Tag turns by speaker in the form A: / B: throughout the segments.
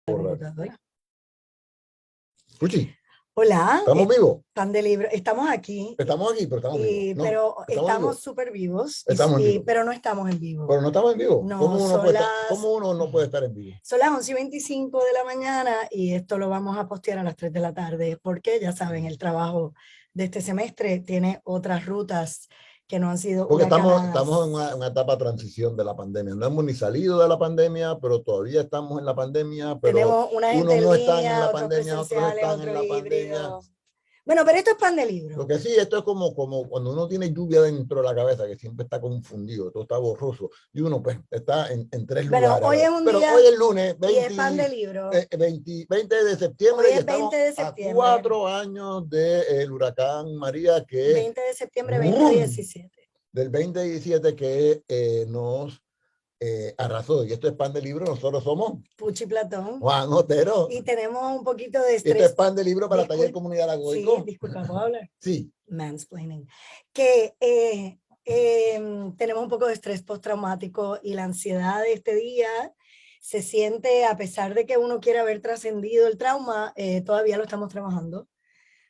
A: Computadora.
B: Cuchi,
A: Hola,
B: ¿estamos vivos?
A: Pan de Libro. Estamos aquí,
B: Estamos aquí, pero estamos vivos. No,
A: pero
B: estamos
A: estamos
B: vivos.
A: súper vivos,
B: Estamos en vivo.
A: pero no estamos en vivo.
B: Pero no estamos en vivo.
A: No,
B: ¿Cómo uno no puede estar en vivo?
A: son las 11:25 de la mañana y esto lo vamos a postear a las 3 de la tarde porque ya saben, el trabajo de este semestre tiene otras rutas que no han sido
B: Porque estamos
A: huracanadas.
B: en una etapa de transición de la pandemia. No hemos ni salido de la pandemia, pero todavía estamos en la pandemia. Pero
A: Tenemos una gente
B: unos
A: en
B: no están en
A: línea,
B: la
A: otros
B: pandemia, otros
A: presenciales,
B: están en
A: otros
B: la pandemia.
A: híbridos. Bueno, pero esto es Pan de
B: Lo
A: Libro.
B: que sí, esto es como cuando uno tiene lluvia dentro de la cabeza, que siempre está confundido, todo está borroso, y uno pues está en tres
A: Bueno,
B: lugares.
A: hoy es un
B: Pero
A: día
B: hoy es lunes
A: y es Pan de Libro.
B: 20 de
A: Hoy
B: septiembre y
A: es
B: estamos
A: 20 de
B: a
A: septiembre.
B: 4 años del huracán María, que
A: 20 de septiembre de
B: ¡brum!,
A: 2017.
B: del 2017 que nos arrasó. Y esto es Pan de Libro, nosotros somos
A: Puchi Platón.
B: Juan Otero.
A: Y tenemos un poquito de
B: Y esto es
A: estrés.
B: Pan de Libro para Taller Comunidad
A: Sí,
B: Agoico.
A: disculpa, ¿puedo hablar?
B: Sí.
A: Mansplaining. Que tenemos un poco de estrés postraumático y la ansiedad de este día se siente, a pesar de que uno quiere haber trascendido el trauma, todavía lo estamos trabajando.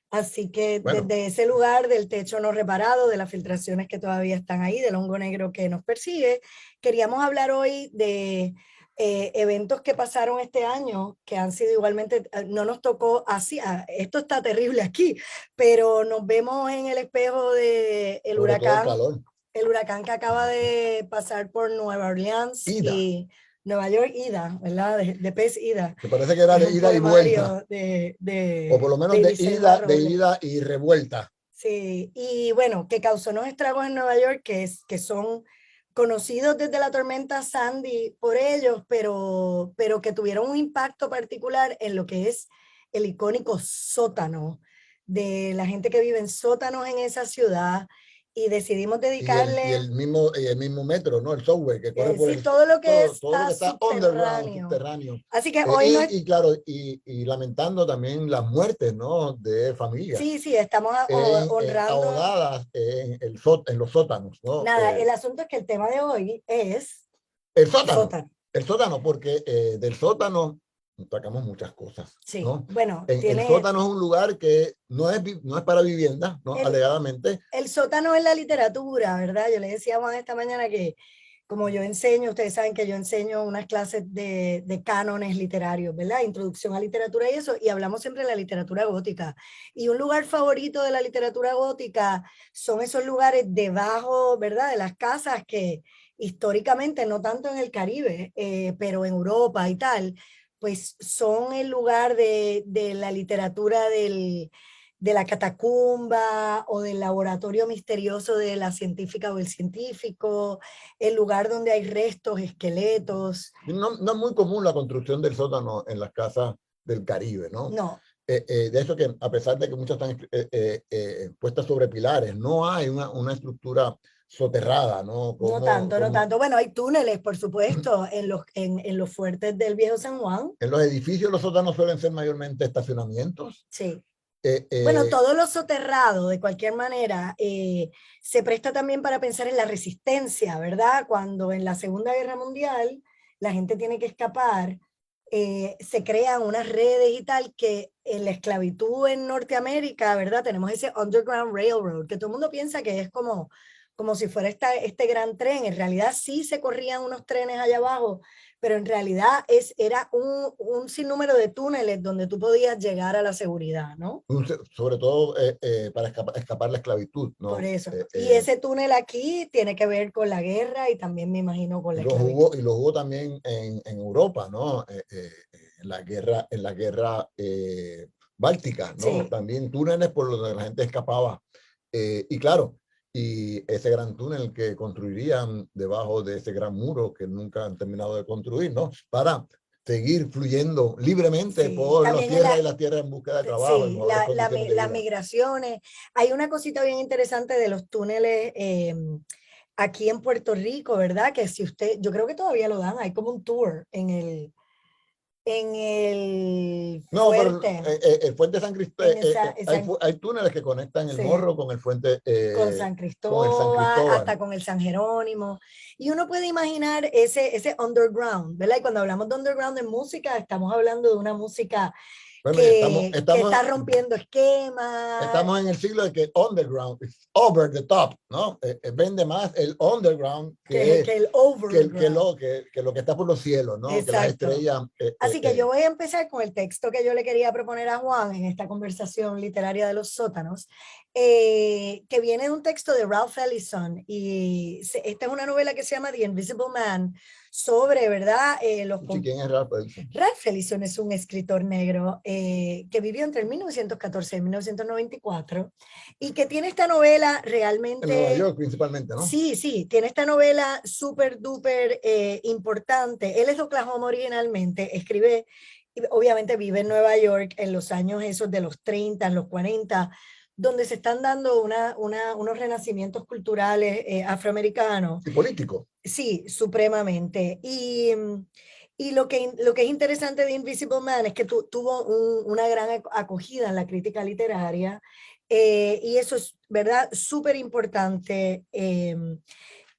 A: Así que
B: Bueno,
A: desde ese lugar del techo no reparado, de las filtraciones que todavía están ahí, del hongo negro que nos persigue, queríamos hablar hoy de eventos que pasaron este año, que han sido igualmente, no nos tocó así, esto está terrible aquí, pero nos vemos en el espejo de
B: sobre todo el calor.
A: el huracán que acaba de pasar por Nueva Orleans
B: Ida.
A: y Nueva York, Ida, ¿verdad? De pez Ida.
B: Que parece que era
A: Es
B: de
A: un
B: ida y vuelta.
A: poemario
B: O por lo menos
A: de Iselda
B: de
A: Robles.
B: ida y revuelta.
A: Sí, y bueno, que causó unos estragos en Nueva York que son conocidos desde la tormenta Sandy por ellos, pero que tuvieron un impacto particular en lo que es el icónico sótano de la gente que vive en sótanos en esa ciudad, y decidimos dedicarle
B: El mismo metro, ¿no? El subway que corre por
A: sí, todo lo que
B: todo lo
A: está
B: que está underground,
A: subterráneo.
B: subterráneo.
A: Así que hoy no es...
B: Y claro, y lamentando también las muertes, ¿no? De familias.
A: Sí, sí, estamos honrando.
B: Ahogadas en los sótanos, ¿no?
A: Nada, el asunto es que el tema de hoy es
B: El
A: el
B: sótano.
A: sótano.
B: El sótano, porque del sótano sacamos muchas cosas,
A: Sí,
B: ¿no?
A: bueno,
B: El sótano es un lugar que no es para vivienda, ¿no? Alegadamente.
A: El sótano es la literatura, ¿verdad? Yo le decía a Juan esta mañana que como yo enseño, ustedes saben que yo enseño unas clases de cánones literarios, ¿verdad? Introducción a literatura y eso, y hablamos siempre de la literatura gótica. Y un lugar favorito de la literatura gótica son esos lugares debajo, ¿verdad? De las casas que históricamente, no tanto en el Caribe, pero en Europa y tal, pues son el lugar de la literatura de la catacumba o del laboratorio misterioso de la científica o el científico, el lugar donde hay restos, esqueletos.
B: No, no es muy común la construcción del sótano en las casas del Caribe, ¿no?
A: No.
B: De eso que a pesar de que muchas están puestas sobre pilares, no hay una estructura soterrada, ¿no?
A: No tanto, no tanto. Bueno, hay túneles, por supuesto, en los fuertes del Viejo San Juan.
B: En los edificios los sótanos suelen ser mayormente estacionamientos.
A: Sí. Bueno,
B: Eh,
A: todo lo soterrado, de cualquier manera, se presta también para pensar en la resistencia, ¿verdad? Cuando en la Segunda Guerra Mundial la gente tiene que escapar, se crean unas redes y tal que en la esclavitud en Norteamérica, ¿verdad? Tenemos ese Underground Railroad, que todo el mundo piensa que es como si fuera este gran tren. En realidad sí se corrían unos trenes allá abajo, pero en realidad era un sinnúmero de túneles donde tú podías llegar a la seguridad, ¿no?
B: sobre todo para escapar la esclavitud, ¿no?
A: Por eso. Y ese túnel aquí tiene que ver con la guerra y también me imagino con la esclavitud.
B: Y los hubo también en Europa, ¿no? En la guerra báltica, ¿no?
A: Sí.
B: También túneles por los que la gente escapaba. Y claro, y ese gran túnel que construirían debajo de ese gran muro que nunca han terminado de construir, ¿no? Para seguir fluyendo libremente
A: Sí,
B: por las
A: también
B: tierras y las tierras en búsqueda de trabajo, en
A: sí,
B: mejores condiciones de
A: las
B: vida.
A: migraciones. Hay una cosita bien interesante de los túneles aquí en Puerto Rico, ¿verdad? Que si usted, yo creo que todavía lo dan, hay como un tour en el
B: No, pero
A: fuerte.
B: el puente San Cristóbal, hay túneles que conectan el
A: sí,
B: Morro con el puente,
A: con San
B: con el San
A: Cristóbal,
B: Cristóbal.
A: hasta con el San Jerónimo. Y uno puede imaginar ese underground, ¿verdad? Y cuando hablamos de underground en música, estamos hablando de una música
B: Bueno,
A: que está rompiendo esquemas.
B: estamos en el siglo de que underground is over the top, ¿no? Vende más el underground
A: que el overground.
B: que lo que está por los cielos, ¿no?
A: Exacto.
B: Que las estrellas.
A: Así que yo voy a empezar con el texto que yo le quería proponer a Juan en esta conversación literaria de los sótanos, que viene de un texto de Ralph Ellison. Y esta es una novela que se llama The Invisible Man, sobre, ¿verdad?
B: Sí, ¿quién es Ralph Ellison?
A: Ralph Ellison es un escritor negro que vivió entre el 1914 y 1994 y que tiene esta novela realmente...
B: En Nueva York principalmente, ¿no?
A: Sí, sí, tiene esta novela súper duper importante. Él es de Oklahoma originalmente, escribe, obviamente vive en Nueva York en los años esos de los 30, los 40, donde se están dando unos renacimientos culturales afroamericanos.
B: Y políticos.
A: Sí, supremamente. Y lo que es interesante de Invisible Man es que tuvo una gran acogida en la crítica literaria, y eso es, ¿verdad?, súper importante,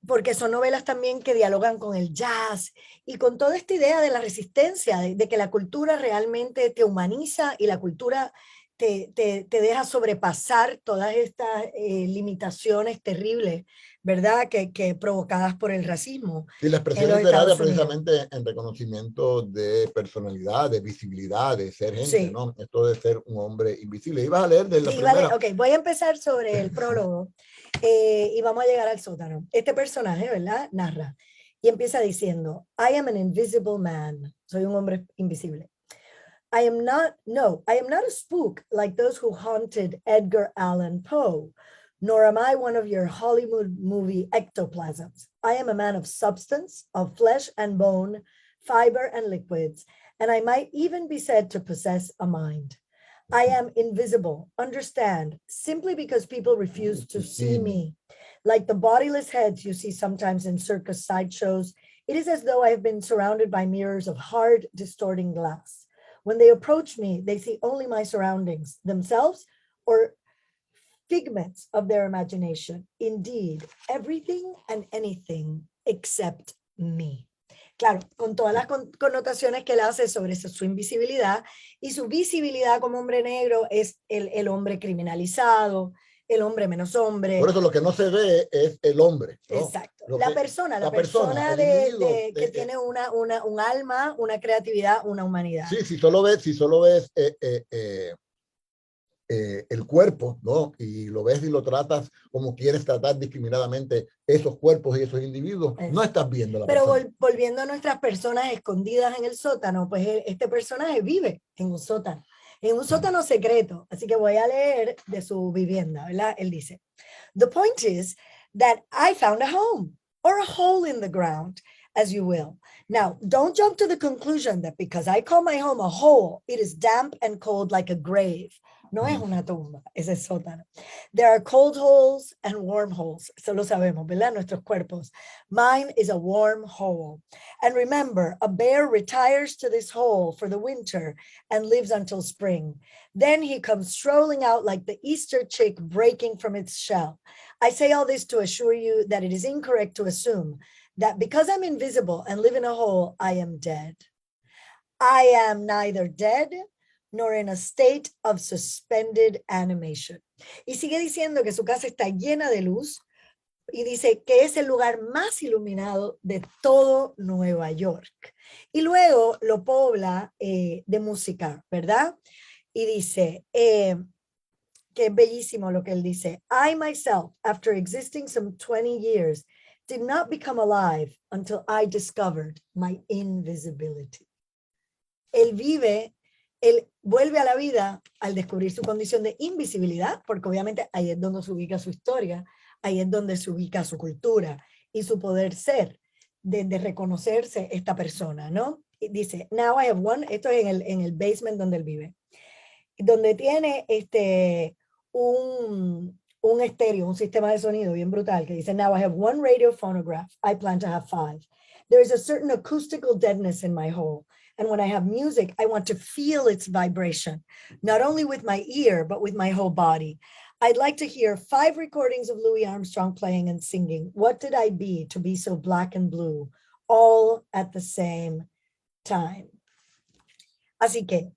A: porque son novelas también que dialogan con el jazz y con toda esta idea de la resistencia, de que la cultura realmente te humaniza y la cultura te deja sobrepasar todas estas limitaciones terribles, ¿verdad? Que provocadas por el racismo.
B: Y la expresión literaria precisamente en reconocimiento de personalidad, de visibilidad, de ser gente, sí, ¿no? Esto de ser un hombre invisible. ¿Ibas a leer de la primera?
A: Ok, voy a empezar sobre el prólogo y vamos a llegar al sótano. Este personaje, ¿verdad? Narra y empieza diciendo, I am an invisible man. Soy un hombre invisible. I am not a spook like those who haunted Edgar Allan Poe, nor am I one of your Hollywood movie ectoplasms. I am a man of substance, of flesh and bone, fiber and liquids, and I might even be said to possess a mind. I am invisible, understand, simply because people refuse to see me. Like the bodiless heads you see sometimes in circus sideshows, it is as though I have been surrounded by mirrors of hard, distorting glass. When they approach me, they see only my surroundings, themselves, or figments of their imagination. Indeed, everything and anything except me. Claro, con todas las connotaciones que él hace sobre su invisibilidad, y su visibilidad como hombre negro es el hombre criminalizado, el hombre menos hombre.
B: Por eso lo que no se ve es el hombre, ¿no?
A: Exacto. La persona que tiene un alma, una creatividad, una humanidad.
B: Sí, si solo ves el cuerpo, ¿no? Y lo ves y lo tratas como quieres tratar discriminadamente esos cuerpos y esos individuos, no estás viendo la persona.
A: Pero volviendo a nuestras personas escondidas en el sótano, pues este personaje vive en un sótano secreto. Así que voy a leer de su vivienda, ¿verdad? Él dice, the point is that I found a home, or a hole in the ground, as you will. Now, don't jump to the conclusion that because I call my home a hole, it is damp and cold like a grave. No es una tumba, es el sótano. There are cold holes and warm holes. Eso lo sabemos, ¿verdad? Nuestros cuerpos. Mine is a warm hole. And remember, a bear retires to this hole for the winter and lives until spring. Then he comes strolling out like the Easter chick breaking from its shell. I say all this to assure you that it is incorrect to assume that because I'm invisible and live in a hole, I am dead. I am neither dead nor in a state of suspended animation. Y sigue diciendo que su casa está llena de luz y dice que es el lugar más iluminado de todo Nueva York. Y luego lo pobla de música, ¿verdad? Y dice que es bellísimo lo que él dice. I myself, after existing some 20 years, did not become alive until I discovered my invisibility. Él vuelve a la vida al descubrir su condición de invisibilidad, porque obviamente ahí es donde se ubica su historia, ahí es donde se ubica su cultura y su poder ser, de reconocerse esta persona, ¿no? Y dice, now I have one, esto es en el basement donde él vive, donde tiene un estéreo, un sistema de sonido bien brutal, que dice, now I have one radio phonograph, I plan to have 5. There is a certain acoustical deadness in my hole. And when I have music, I want to feel its vibration, not only with my ear, but with my whole body. I'd like to hear 5 recordings of Louis Armstrong playing and singing. What did I be to be so black and blue, all at the same time? Así que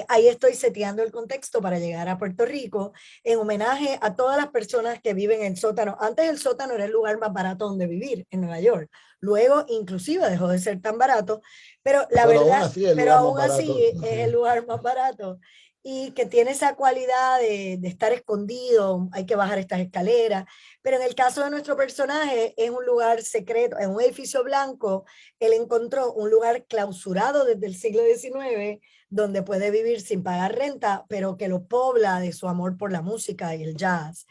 A: ahí estoy seteando el contexto para llegar a Puerto Rico en homenaje a todas las personas que viven en sótanos. Antes el sótano era el lugar más barato donde vivir en Nueva York. Luego inclusive dejó de ser tan barato, pero la verdad, pero aún así es el lugar más barato y que tiene esa cualidad de estar escondido, hay que bajar estas escaleras, pero en el caso de nuestro personaje es un lugar secreto, en un edificio blanco, él encontró un lugar clausurado desde el siglo XIX, donde puede vivir sin pagar renta, pero que lo pobla de su amor por la música y el jazz,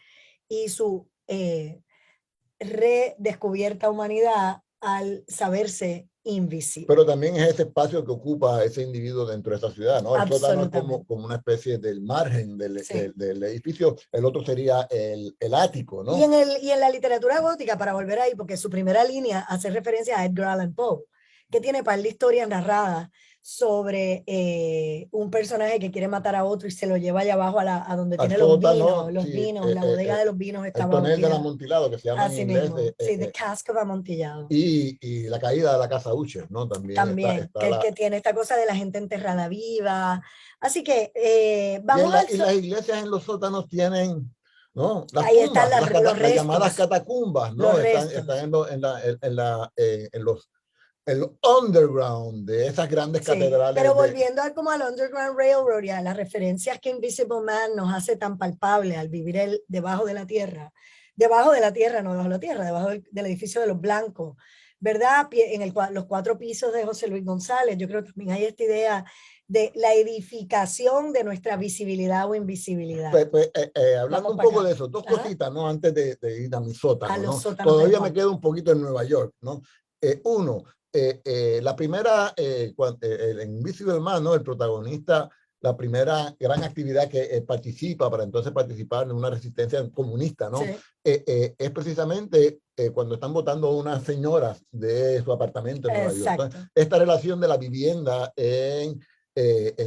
A: y su redescubierta humanidad al saberse invisible.
B: Pero también es ese espacio que ocupa ese individuo dentro de esa ciudad, ¿no? El sótano es como una especie del margen del, sí, del edificio, el otro sería el ático, ¿no?
A: Y en la literatura gótica, para volver ahí, porque su primera línea hace referencia a Edgar Allan Poe, que tiene par de historias narradas sobre un personaje que quiere matar a otro y se lo lleva allá abajo a donde tiene los vinos, la bodega de los vinos está
B: el tonel del amontillado, que se llama en inglés.
A: Mismo, sí, the cask of amontillado.
B: Y la caída de la casa Usher, ¿no? También está
A: que tiene esta cosa de la gente enterrada viva. Así que vamos
B: y las iglesias en los sótanos tienen, ¿no? Las
A: ahí
B: tumbas,
A: están los
B: las llamadas catacumbas, ¿no? Están en los el underground de esas grandes catedrales.
A: Pero volviendo como al Underground Railroad y a las referencias que Invisible Man nos hace tan palpable al vivir debajo de la tierra, no debajo de la tierra, debajo del edificio de los blancos, ¿verdad? En los 4 pisos de José Luis González, yo creo que también hay esta idea de la edificación de nuestra visibilidad o invisibilidad.
B: Hablando un poco de eso, 2 cositas, ¿no? Antes de ir a mi sótano, ¿no? Todavía me queda un poquito en Nueva York, ¿no? Uno, la primera, el Invisible Man, ¿no? El protagonista, la primera gran actividad que participa para entonces participar en una resistencia comunista, ¿no? Sí. Es precisamente cuando están votando unas señoras de su apartamento en Nueva York. Entonces, esta relación de la vivienda en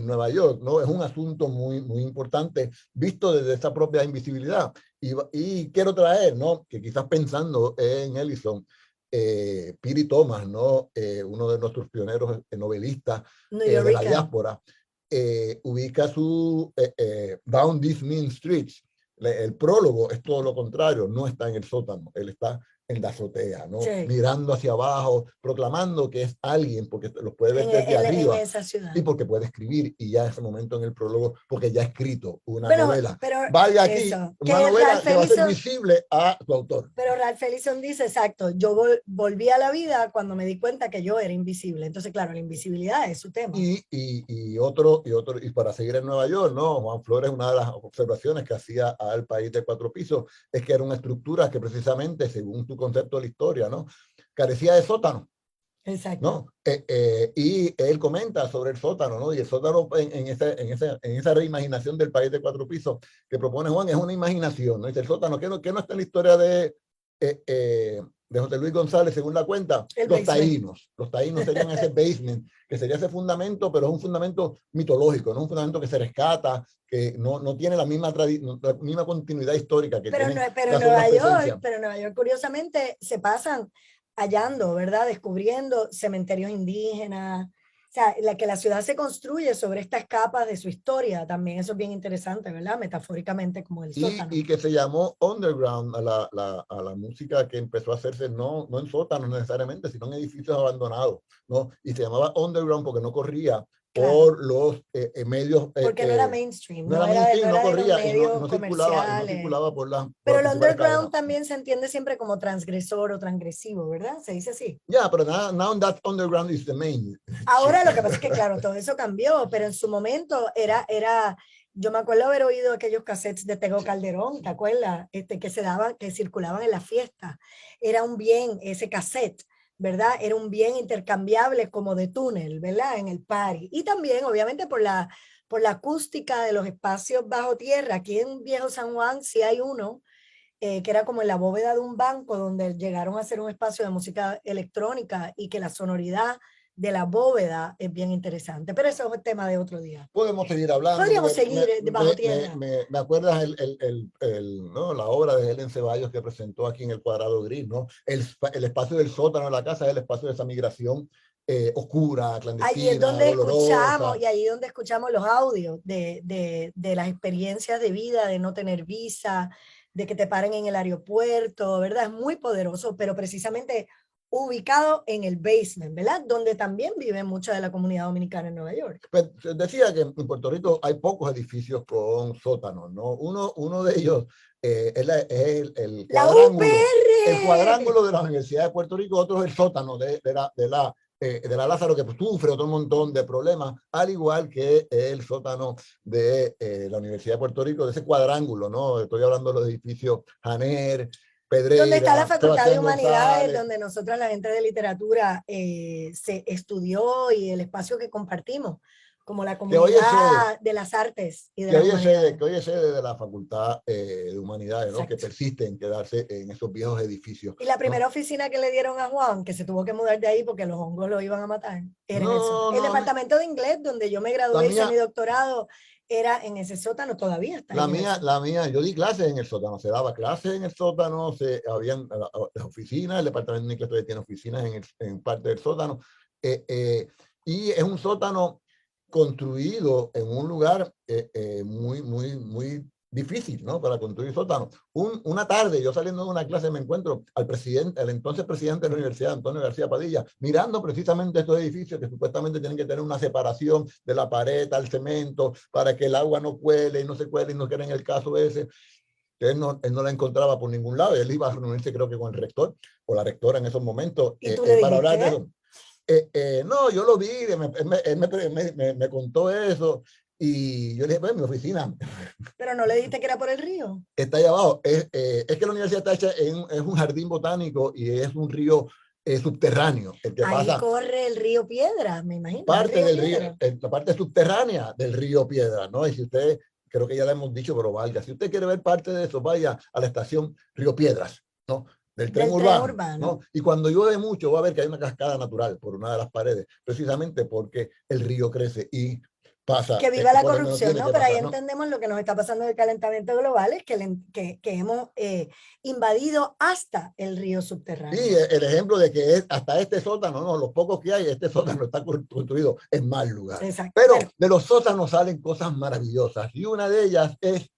B: Nueva York, ¿no? Es un asunto muy, muy importante visto desde esta propia invisibilidad. Y quiero traer, ¿no? Que quizás pensando en Ellison, Piri Thomas, ¿no? Uno de nuestros pioneros novelistas de la diáspora, ubica su Down These Mean Streets. El prólogo es todo lo contrario, no está en el sótano, él está en la azotea, ¿no? Sí. Mirando hacia abajo, proclamando que es alguien, porque los puede ver desde arriba.
A: En esa ciudad.
B: Y porque puede escribir, y ya en ese momento en el prólogo, porque ya ha escrito una novela. Vaya aquí, una novela que va a ser visible a su autor.
A: Pero Ralph Ellison dice, exacto, yo volví a la vida cuando me di cuenta que yo era invisible. Entonces, claro, la invisibilidad es su tema.
B: Y para seguir en Nueva York, ¿no? Juan Flores, una de las observaciones que hacía al País de 4 pisos, es que era una estructura que precisamente, según su concepto de la historia, ¿no? Carecía de sótano.
A: Exacto.
B: ¿No? Y él comenta sobre el sótano, ¿no? Y el sótano en esa reimaginación del País de 4 pisos que propone Juan es una imaginación, ¿no? Dice el sótano, ¿qué no está en la historia de José Luis González, según la cuenta? Los taínos. Los taínos serían ese basement, que sería ese fundamento, pero es un fundamento mitológico, no un fundamento que se rescata, que no tiene la misma continuidad histórica que
A: pero
B: tiene.
A: Pero en Nueva York, curiosamente, se pasan hallando, ¿verdad? Descubriendo cementerios indígenas. O sea, que la ciudad se construye sobre estas capas de su historia, también eso es bien interesante, ¿verdad? Metafóricamente como el sótano.
B: Y que se llamó underground a la música que empezó a hacerse no en sótanos necesariamente, sino en edificios abandonados, ¿no? Y se llamaba underground porque no corría por los medios.
A: Porque no era mainstream.
B: No corría y no circulaba por las.
A: Pero el underground también se entiende siempre como transgresor o transgresivo, ¿verdad? Se dice así.
B: Ya, pero now that underground is the main.
A: Ahora lo que pasa es que, claro, todo eso cambió, pero en su momento yo me acuerdo haber oído aquellos cassettes de Tego Calderón, ¿te acuerdas? Que circulaban en las fiestas. Era un bien, ese cassette, ¿verdad? Era un bien intercambiable como de túnel, ¿verdad? En el party. Y también, obviamente, por la acústica de los espacios bajo tierra. Aquí en Viejo San Juan sí hay uno, que era como en la bóveda de un banco donde llegaron a hacer un espacio de música electrónica y que la sonoridad de la bóveda es bien interesante, pero eso es el tema de otro día.
B: Podemos seguir hablando.
A: Podríamos seguir bajo tierra.
B: Me acuerdas ¿no? La obra de Helen Ceballos que presentó aquí en el Cuadrado Gris, ¿no? El espacio del sótano de la casa es el espacio de esa migración oscura,
A: Allí es
B: clandestina,
A: donde
B: dolorosa.
A: escuchamos, y allí donde escuchamos los audios de las experiencias de vida, de no tener visa, de que te paren en el aeropuerto, ¿verdad? Es muy poderoso, pero precisamente ubicado en el basement, ¿verdad? Donde también vive mucha de la comunidad dominicana en Nueva York.
B: Pues, decía que en Puerto Rico hay pocos edificios con sótanos, ¿no? Uno de ellos es el cuadrángulo de la Universidad de Puerto Rico, otro es el sótano de la Lázaro, que sufre otro montón de problemas, al igual que el sótano de la Universidad de Puerto Rico, de ese cuadrángulo, ¿no? Estoy hablando de los edificios Janer, Pedreira,
A: donde está la Facultad de Humanidades,
B: González,
A: donde nosotros, la gente de literatura, se estudió, y el espacio que compartimos, como la comunidad de las artes y de las humanidades.
B: Que hoy es sede de la Facultad de Humanidades, ¿no? Que persiste en quedarse en esos viejos edificios.
A: Y la primera oficina que le dieron a Juan, que se tuvo que mudar de ahí porque los hongos lo iban a matar, era en el departamento de inglés, donde yo me gradué, hice mi doctorado, era en ese sótano, todavía está.
B: La mía, yo di clases en el sótano, se daba clases en el sótano, habían las oficinas, el departamento de inglés todavía tiene oficinas en parte del sótano, y es un sótano construido en un lugar muy difícil, ¿no? Para construir sótanos. Una tarde, yo saliendo de una clase, me encuentro al entonces presidente de la universidad, Antonio García Padilla, mirando precisamente estos edificios que supuestamente tienen que tener una separación de la pared al cemento para que el agua no cuele y no se cuele y no quede en el caso ese. Él no la encontraba por ningún lado. Él iba a reunirse, creo que con el rector o la rectora en esos momentos, para hablar de eso. No, yo lo vi, él me contó eso, y yo le dije, pues mi oficina.
A: Pero no le dijiste que era por el río.
B: Está allá abajo. Es que la universidad está hecha es un jardín botánico y es un río subterráneo. El que
A: ahí
B: pasa,
A: corre el río Piedra, me imagino.
B: Parte del río, la parte subterránea del río Piedra, ¿no? Y si usted, creo que ya le hemos dicho, pero valga, si usted quiere ver parte de eso, vaya a la estación Río Piedras, ¿no? Del tren urbano, ¿no? Y cuando llueve mucho va a ver que hay una cascada natural por una de las paredes, precisamente porque el río crece y pasa.
A: Que viva la corrupción, ¿no? Pero ahí entendemos lo que nos está pasando del calentamiento global, es que hemos invadido hasta el río subterráneo.
B: Sí, el ejemplo de que es hasta este sótano, no, los pocos que hay, este sótano está construido en mal lugar.
A: Exacto.
B: Pero de los sótanos salen cosas maravillosas, y una de ellas es,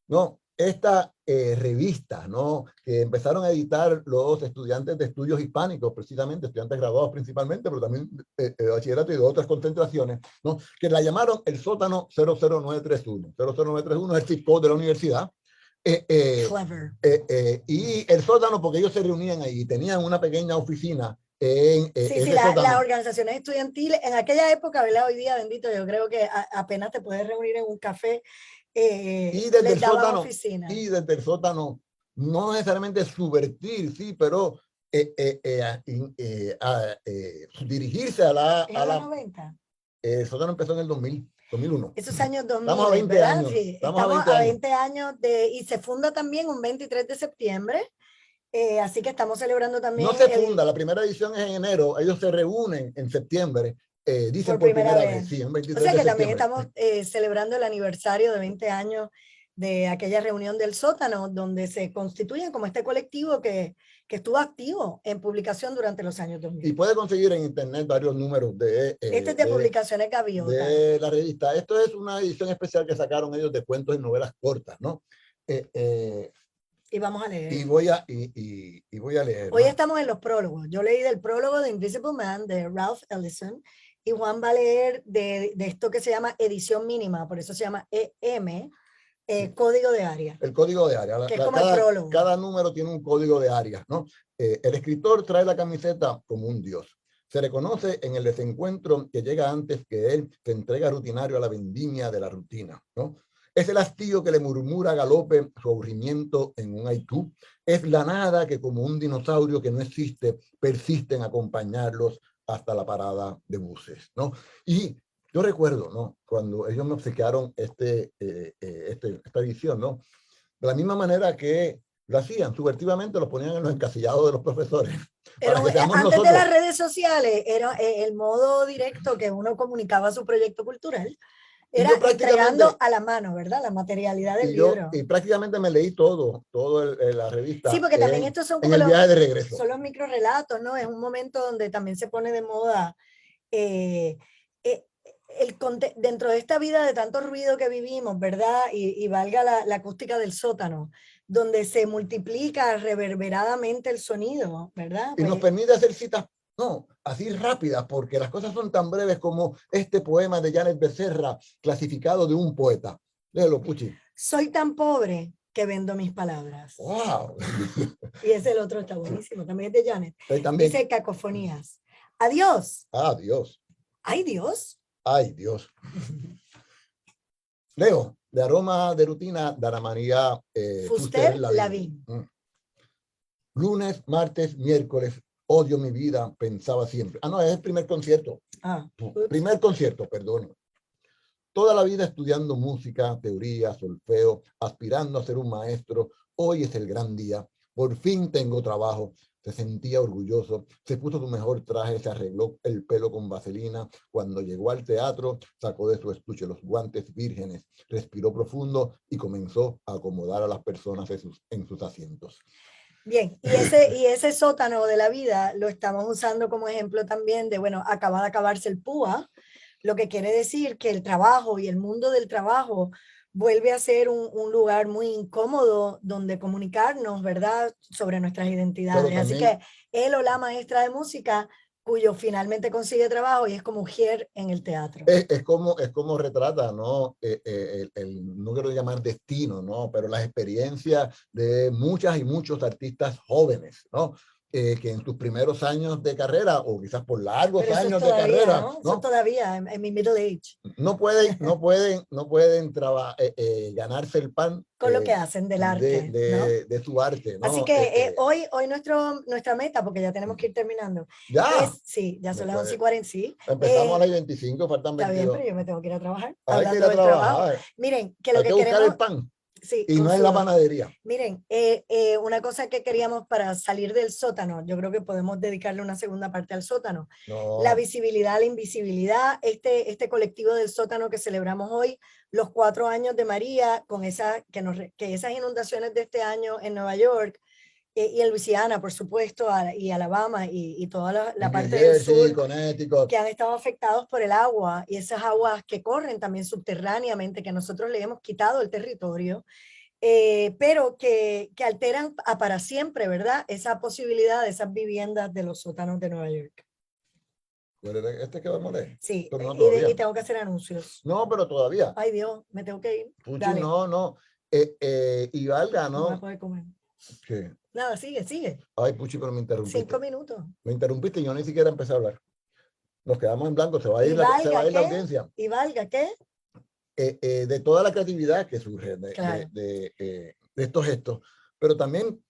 B: ¿no? Esta revista, ¿no? Que empezaron a editar los estudiantes de estudios hispánicos, precisamente estudiantes graduados principalmente, pero también de bachillerato y de otras concentraciones, ¿no? Que la llamaron el sótano 00931. 00931 es el zip code de la universidad.
A: Clever.
B: Y el sótano, porque ellos se reunían ahí, tenían una pequeña oficina
A: las organizaciones estudiantiles en aquella época, ¿verdad? Hoy día, bendito, yo creo que apenas te puedes reunir en un café.
B: Y desde el sótano, no necesariamente subvertir, sí, pero dirigirse a la...
A: ¿En los 90?
B: El sótano empezó en el 2001.
A: Esos años 2000,
B: estamos a 20
A: ¿verdad?
B: años.
A: Sí, estamos a 20 años y se funda también un 23 de septiembre. Así que estamos celebrando también.
B: No se funda, la primera edición es en enero, ellos se reúnen en septiembre, dicen por primera vez. Sí, un 23
A: o sea que
B: de
A: también estamos celebrando el aniversario de 20 años de aquella reunión del sótano, donde se constituyen como este colectivo que estuvo activo en publicación durante los años 2000.
B: Y puede conseguir en internet varios números de...
A: este es de Publicaciones Gaviota.
B: De la revista. Esto es una edición especial que sacaron ellos de cuentos y novelas cortas, ¿no?
A: Y vamos a leer.
B: Y voy a leer.
A: Hoy estamos en los prólogos. Yo leí del prólogo de Invisible Man de Ralph Ellison, y Juan va a leer de esto que se llama edición mínima, por eso se llama EM, código de área.
B: El código de área.
A: Que es como el prólogo.
B: Cada número tiene un código de área, ¿no? El escritor trae la camiseta como un dios. Se reconoce en el desencuentro que llega antes que él se entrega rutinario a la vendimia de la rutina, ¿no? Es el hastío que le murmura a galope su aburrimiento en un haiku. Es la nada que, como un dinosaurio que no existe, persiste en acompañarlos hasta la parada de buses, ¿no? Y yo recuerdo, ¿no? Cuando ellos me obsequiaron esta edición, ¿no? De la misma manera que lo hacían subvertivamente, los ponían en los encasillados de los profesores.
A: Pero
B: Para que seamos
A: antes
B: nosotros.
A: de las redes sociales, era el modo directo que uno comunicaba su proyecto cultural. Era entregando a la mano, ¿verdad? La materialidad del libro.
B: Y prácticamente me leí todo la revista.
A: Sí, porque también estos son
B: como el viaje de regreso.
A: Son los microrelatos, ¿no? Es un momento donde también se pone de moda dentro de esta vida de tanto ruido que vivimos, ¿verdad? Y valga la acústica del sótano, donde se multiplica reverberadamente el sonido, ¿verdad?
B: Y nos permite hacer citas, no, así rápidas, porque las cosas son tan breves como este poema de Janet Becerra, clasificado de un poeta. Léelo, Puchi.
A: Soy tan pobre que vendo mis palabras.
B: ¡Wow!
A: Y ese el otro está buenísimo, también es de Janet.
B: También.
A: Dice Cacofonías. Adiós.
B: Adiós.
A: ¿Ay, Dios?
B: Ay, Dios. Leo, de Aroma de Rutina, de Ana María
A: Fuster Lavín.
B: Lunes, martes, miércoles, odio mi vida, pensaba siempre. Ah, no, es el primer concierto. Primer concierto, perdón. Toda la vida estudiando música, teoría, solfeo, aspirando a ser un maestro. Hoy es el gran día. Por fin tengo trabajo. Se sentía orgulloso. Se puso su mejor traje, se arregló el pelo con vaselina. Cuando llegó al teatro, sacó de su estuche los guantes vírgenes, respiró profundo y comenzó a acomodar a las personas en sus asientos.
A: Bien, y ese sótano de la vida lo estamos usando como ejemplo también de, bueno, acaba de acabarse el PUA, lo que quiere decir que el trabajo y el mundo del trabajo vuelve a ser un lugar muy incómodo donde comunicarnos, ¿verdad?, sobre nuestras identidades. También, así que él o la maestra de música, cuyo finalmente consigue trabajo y es como Ujier en el teatro.
B: Es como retrata, ¿no? No quiero llamar destino, ¿no? Pero las experiencias de muchas y muchos artistas jóvenes, ¿no? Que en sus primeros años de carrera, o quizás por largos años
A: todavía,
B: de carrera,
A: ¿no? Eso todavía, en mi middle age.
B: No pueden ganarse el pan
A: con lo que hacen del arte,
B: de su arte, ¿no?
A: Así que hoy nuestra meta, porque ya tenemos que ir terminando.
B: ¿Ya?
A: Sí, ya son las 11:40, sí.
B: Empezamos a las 25, faltan 22.
A: Está bien, pero yo me tengo que ir a trabajar.
B: Hay que ir a trabajar.
A: Miren, que lo
B: hay que buscar el pan.
A: Sí,
B: y no en la panadería.
A: Miren, una cosa que queríamos para salir del sótano, yo creo que podemos dedicarle una segunda parte al sótano.
B: No.
A: La visibilidad, la invisibilidad, este colectivo del sótano que celebramos hoy, los 4 años de María, con que esas inundaciones de este año en Nueva York, y en Luisiana, por supuesto, y Alabama y toda la parte del sur, que han estado afectados por el agua, y esas aguas que corren también subterráneamente, que nosotros le hemos quitado el territorio, pero que alteran para siempre, ¿verdad?, esa posibilidad de esas viviendas de los sótanos de Nueva York.
B: ¿Este que vamos a leer?
A: Sí,
B: no
A: y tengo que hacer anuncios.
B: No, pero todavía.
A: Ay, Dios, me tengo que ir.
B: Puchi, no. Y valga, ¿no?
A: No voy a poder comer.
B: ¿Qué?
A: Nada, sigue.
B: Ay, Puchi, pero me interrumpiste.
A: 5 minutos.
B: Me interrumpiste y yo ni siquiera empecé a hablar. Nos quedamos en blanco, se va a ir la audiencia.
A: ¿Y valga qué?
B: De toda la creatividad que surge de estos gestos, pero también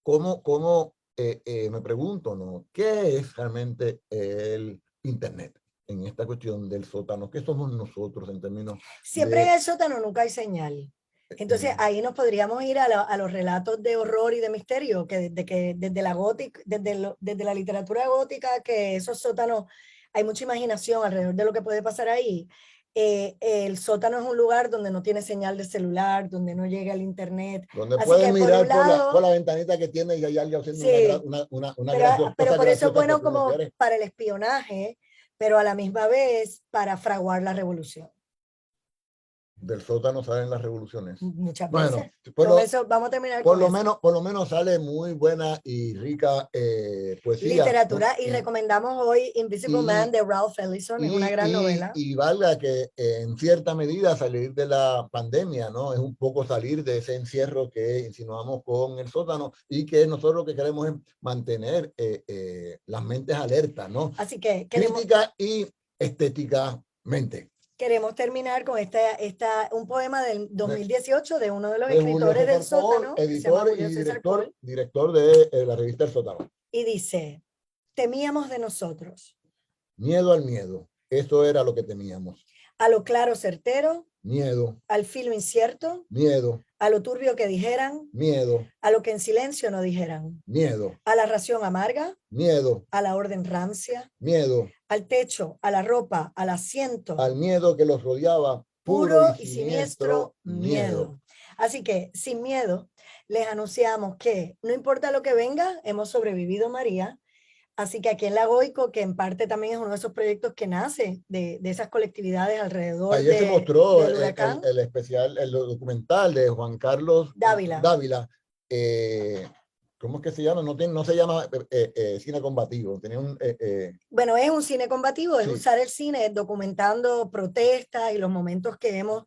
B: cómo me pregunto, ¿no? ¿Qué es realmente el Internet en esta cuestión del sótano? ¿Qué somos nosotros en términos
A: Siempre en el sótano nunca hay señal. Entonces ahí nos podríamos ir a los relatos de horror y de misterio, que desde la gótica, desde la literatura gótica, que esos sótanos, hay mucha imaginación alrededor de lo que puede pasar ahí. El sótano es un lugar donde no tiene señal de celular, donde no llega el internet.
B: Donde pueden mirar por la ventanita que tiene y hay alguien haciendo una
A: pero por eso es bueno como para el espionaje, pero a la misma vez para fraguar la revolución.
B: Del sótano salen las revoluciones.
A: Muchas veces. Bueno, eso vamos a terminar
B: por lo menos sale muy buena y rica poesía.
A: Literatura, ¿no? Y recomendamos hoy Invisible Man de Ralph Ellison, es una gran novela.
B: Y valga que en cierta medida salir de la pandemia, ¿no? Es un poco salir de ese encierro que insinuamos con el sótano y que nosotros lo que queremos es mantener las mentes alertas, ¿no?
A: Así que
B: crítica y estéticamente.
A: Queremos terminar con un poema del 2018 de uno de los escritores del sótano,
B: editor y director de la revista El Sótano.
A: Y dice: temíamos de nosotros.
B: Miedo al miedo, eso era lo que temíamos.
A: A lo claro certero.
B: miedo,
A: al filo incierto,
B: miedo,
A: a lo turbio que dijeran,
B: miedo,
A: a lo que en silencio no dijeran,
B: miedo,
A: a la ración amarga,
B: miedo,
A: a la orden rancia,
B: miedo,
A: al techo, a la ropa, al asiento,
B: al miedo que los rodeaba, puro
A: puro
B: y
A: y
B: siniestro
A: siniestro
B: miedo.
A: miedo. Así que, sin miedo, les anunciamos que no importa lo que venga, hemos sobrevivido, María. Así que aquí en La Goico, que en parte también es uno de esos proyectos que nace de esas colectividades alrededor
B: Ayer se mostró
A: del huracán
B: el especial, el documental de Juan Carlos
A: Dávila.
B: Dávila. ¿Cómo es que se llama? No se llama cine combativo. Tenía
A: Bueno, es un cine combativo, es
B: sí.
A: usar el cine documentando protestas y los momentos que hemos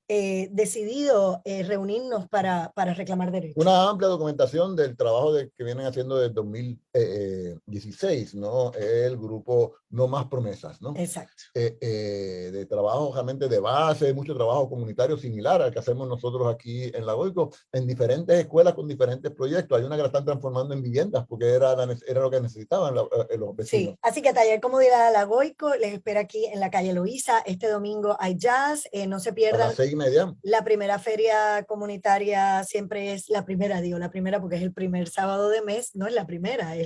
A: decidido reunirnos para reclamar derechos.
B: Una amplia documentación del trabajo que vienen haciendo desde 2016, ¿no? El grupo No Más Promesas, ¿no?
A: Exacto.
B: De trabajo realmente de base, mucho trabajo comunitario similar al que hacemos nosotros aquí en La Goico, en diferentes escuelas con diferentes proyectos. Hay una que la están transformando en viviendas porque era lo que necesitaban los vecinos.
A: Sí, así que Taller Comodidad La Goico les espera aquí en la calle Loíza. Este domingo hay jazz, no se
B: A
A: pierdan.
B: las 6:30.
A: La primera feria comunitaria siempre es la primera, digo la primera porque es el primer sábado de mes, no es la primera, es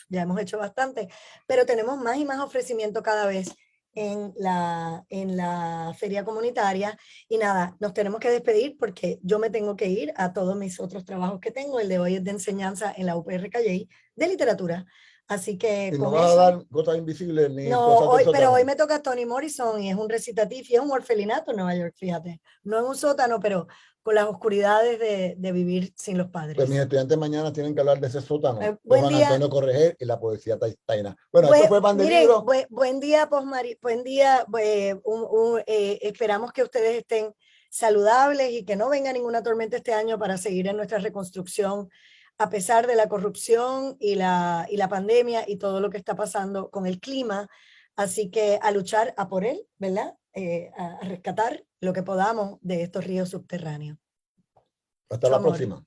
A: ya hemos hecho bastante, pero tenemos más y más ofrecimiento cada vez en la feria comunitaria. Y nada, nos tenemos que despedir porque yo me tengo que ir a todos mis otros trabajos que tengo. El de hoy es de enseñanza en la UPR Calley de literatura. Así que
B: Y no
A: con
B: vas a
A: eso...
B: dar cosas invisibles ni
A: No,
B: cosas del
A: pero
B: sótano.
A: hoy me toca Toni Morrison y es un recitativo y es un orfelinato en Nueva York, fíjate. No en un sótano, pero con las oscuridades de vivir sin los padres.
B: Pues mis estudiantes mañana tienen que hablar de ese sótano.
A: Buen
B: Juan
A: día.
B: Antonio Correger y la poesía taína. Bueno, esto fue Pan de
A: Miren,
B: Libro.
A: buen día, Posmari, buen día. Esperamos que ustedes estén saludables y que no venga ninguna tormenta este año para seguir en nuestra reconstrucción a pesar de la corrupción y la pandemia y todo lo que está pasando con el clima. Así que a luchar a por él, ¿verdad? A rescatar lo que podamos de estos ríos subterráneos.
B: Hasta la próxima.